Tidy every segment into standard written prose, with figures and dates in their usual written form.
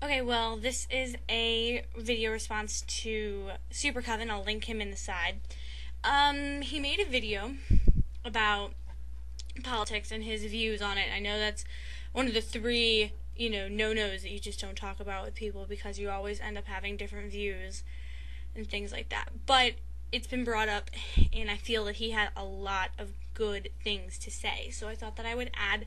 Okay, well, this is a video response to TheSuperCoven. I'll link him in the side. He made a video about politics and his views on it. I know that's one of the three, no-nos that you just don't talk about with people because you always end up having different views and things like that. But it's been brought up, and I feel that he had a lot of good things to say. So I thought that I would add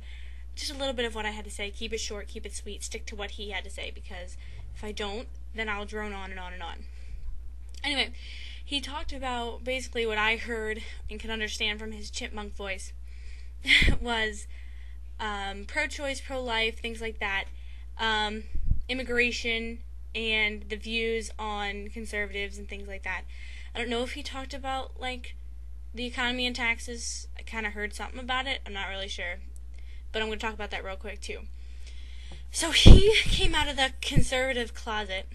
just a little bit of what I had to say. Keep it short, keep it sweet, stick to what he had to say, because if I don't, then I'll drone on and on and on. Anyway, he talked about basically what I heard and could understand from his chipmunk voice was pro-choice, pro-life, things like that, immigration, and the views on conservatives and things like that. I don't know if he talked about, the economy and taxes. I kind of heard something about it. I'm not really sure. But I'm going to talk about that real quick, too. So he came out of the conservative closet.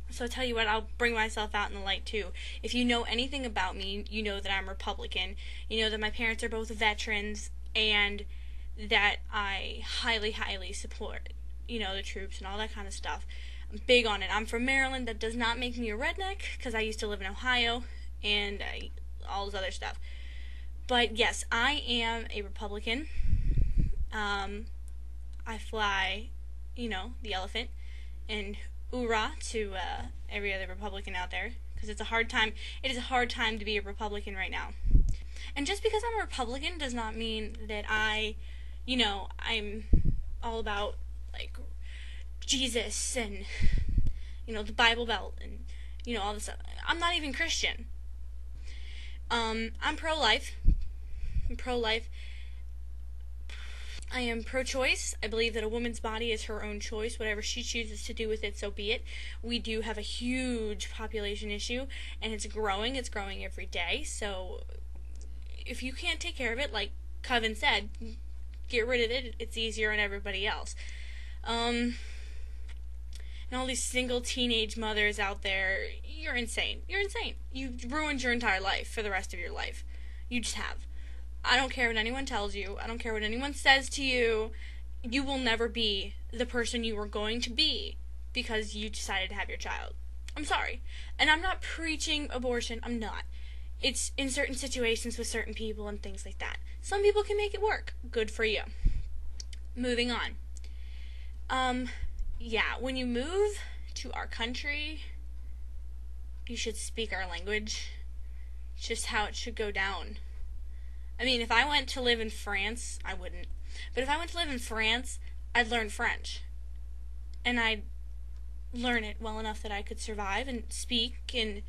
So I'll tell you what, I'll bring myself out in the light, too. If you know anything about me, you know that I'm Republican. You know that my parents are both veterans, and that I highly, highly support, the troops and all that kind of stuff. I'm big on it. I'm from Maryland. That does not make me a redneck, because I used to live in Ohio, and all this other stuff. But yes, I am a Republican. I fly, the elephant, and hoorah to every other Republican out there, because it's a hard time. It is a hard time to be a Republican right now. And just because I'm a Republican does not mean that I'm all about, Jesus and, the Bible Belt and, all this stuff. I'm not even Christian. I'm pro-life. I'm pro-life. I am pro-choice. I believe that a woman's body is her own choice. Whatever she chooses to do with it, so be it. We do have a huge population issue, and it's growing. It's growing every day. So if you can't take care of it, like Coven said, get rid of it. It's easier on everybody else. And all these single teenage mothers out there, you're insane. You're insane. You've ruined your entire life for the rest of your life. You just have. I don't care what anyone tells you. I don't care what anyone says to you. You will never be the person you were going to be because you decided to have your child. I'm sorry. And I'm not preaching abortion. I'm not. It's in certain situations with certain people and things like that. Some people can make it work. Good for you. Moving on. Yeah, when you move to our country, you should speak our language. It's just how it should go down. I mean, if I went to live in France, I wouldn't. But if I went to live in France, I'd learn French. And I'd learn it well enough that I could survive and speak and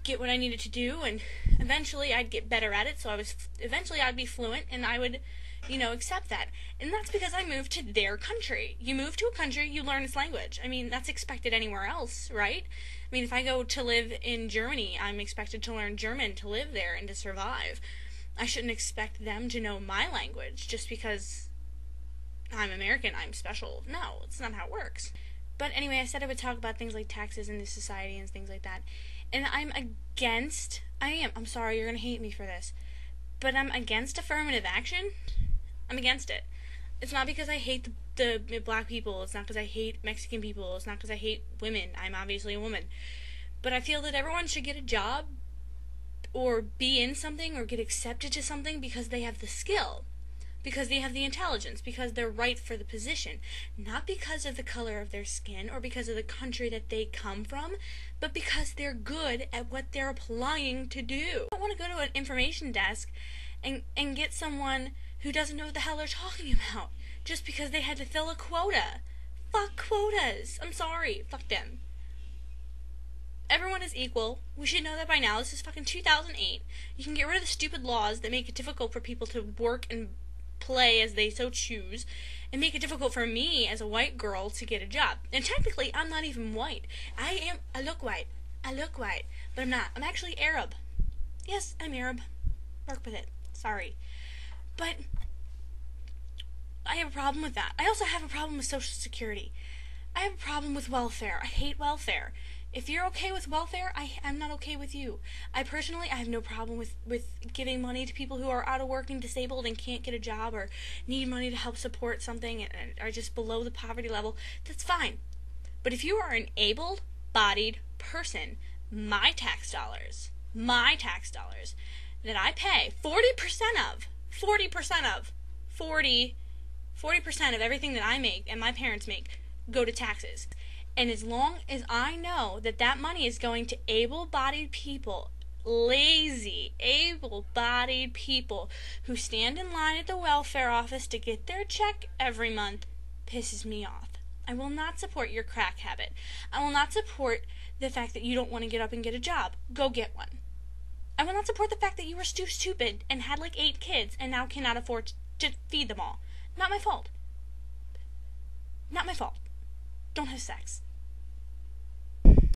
get what I needed to do. And eventually I'd get better at it. So eventually I'd be fluent and I would, accept that. And that's because I moved to their country. You move to a country, you learn its language. I mean, that's expected anywhere else, right? I mean, if I go to live in Germany, I'm expected to learn German to live there and to survive. I shouldn't expect them to know my language just because I'm American, I'm special. No, it's not how it works. But anyway, I said I would talk about things like taxes in this society and things like that. And I'm sorry, you're going to hate me for this, but I'm against affirmative action. I'm against it. It's not because I hate the black people. It's not because I hate Mexican people. It's not because I hate women. I'm obviously a woman. But I feel that everyone should get a job or be in something or get accepted to something because they have the skill, because they have the intelligence, because they're right for the position, not because of the color of their skin or because of the country that they come from, but because they're good at what they're applying to do. I don't want to go to an information desk and get someone who doesn't know what the hell they're talking about just because they had to fill a quota. Fuck quotas. I'm sorry. Fuck them. Everyone is equal. We should know that by now. This is fucking 2008. You can get rid of the stupid laws that make it difficult for people to work and play as they so choose, and make it difficult for me as a white girl to get a job. And technically, I'm not even white. I look white, but I'm not. I'm actually Arab. Yes, I'm Arab. Work with it. Sorry. But I have a problem with that. I also have a problem with Social Security. I have a problem with welfare. I hate welfare. If you're okay with welfare, I'm not okay with you. I have no problem with giving money to people who are out of work and disabled and can't get a job or need money to help support something and are just below the poverty level. That's fine. But if you are an able-bodied person, my tax dollars that I pay 40% of everything that I make and my parents make go to taxes. And as long as I know that that money is going to able-bodied people, lazy, able-bodied people who stand in line at the welfare office to get their check every month, pisses me off. I will not support your crack habit. I will not support the fact that you don't want to get up and get a job. Go get one. I will not support the fact that you were too stupid and had like 8 kids and now cannot afford to feed them all. Not my fault. Not my fault. Don't have sex.